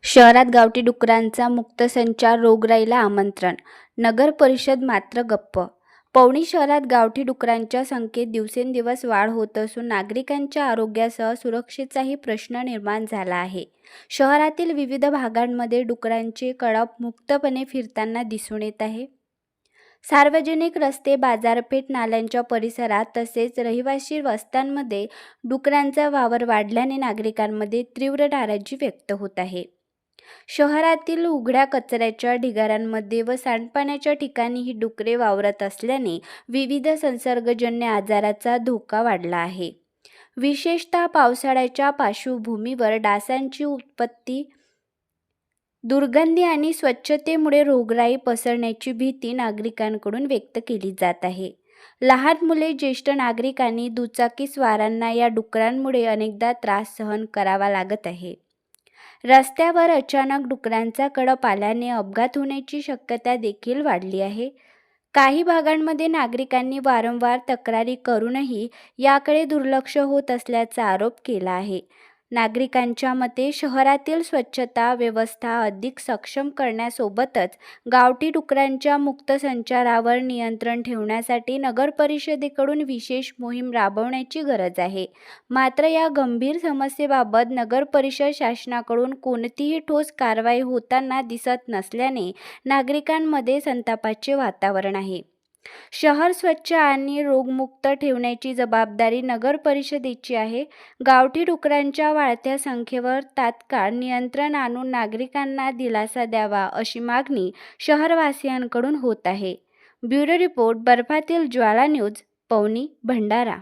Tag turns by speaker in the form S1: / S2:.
S1: शहरात गावठी डुकरांचा मुक्त संचार, रोगराईला आमंत्रण. नगर परिषद मात्र गप्प. पवनी शहरात गावठी डुकरांच्या संख्येत दिवसेंदिवस वाढ होत असून नागरिकांच्या आरोग्यासह सुरक्षेचाही प्रश्न निर्माण झाला आहे. शहरातील विविध भागांमध्ये डुकरांचे कळप मुक्तपणे फिरताना दिसून येत आहे. सार्वजनिक रस्ते, बाजारपेठ, नाल्यांच्या परिसरात तसेच रहिवासी वस्त्यांमध्ये डुकरांचा वावर वाढल्याने नागरिकांमध्ये तीव्र नाराजी व्यक्त होत आहे. शहरातील उघड्या कचऱ्याच्या ढिगाऱ्यांमध्ये व सांडपाण्याच्या ठिकाणी ही डुकरे वावरत असल्याने विविध संसर्गजन्य आजाराचा धोका वाढला आहे. विशेषतः पावसाळ्याच्या पार्श्वभूमीवर डासांची उत्पत्ती, दुर्गंधी आणि स्वच्छतेमुळे रोगराई पसरण्याची भीती नागरिकांकडून व्यक्त केली जात आहे. लहान मुले, ज्येष्ठ नागरिक आणि दुचाकीस्वारांना या डुकरांमुळे अनेकदा त्रास सहन करावा लागत आहे. रस्त्यावर अचानक डुकरांचा कळप आल्याने अपघात होण्याची शक्यता देखील वाढली आहे. काही भागांमध्ये नागरिकांनी वारंवार तक्रारी करूनही याकडे दुर्लक्ष होत असल्याचा आरोप केला आहे. नागरिकांच्या मते शहरातील स्वच्छता व्यवस्था अधिक सक्षम करण्यासोबतच गावठी डुकरांच्या मुक्त संचारावर नियंत्रण ठेवण्यासाठी नगर परिषदेकडून विशेष मोहीम राबवण्याची गरज आहे. मात्र या गंभीर समस्येबाबत नगर परिषद शासनाकडून कोणतीही ठोस कारवाई होताना दिसत नसल्याने नागरिकांमध्ये संतापाचे वातावरण आहे. शहर स्वच्छ आणि रोगमुक्त ठेवण्याची जबाबदारी नगर परिषदेची आहे. गावठी डुकरांच्या वाढत्या संख्येवर तात्काळ नियंत्रण आणून नागरिकांना दिलासा द्यावा अशी मागणी शहरवासियांकडून होत आहे. ब्युरो रिपोर्ट, बर्फातील ज्वाला न्यूज, पवनी, भंडारा.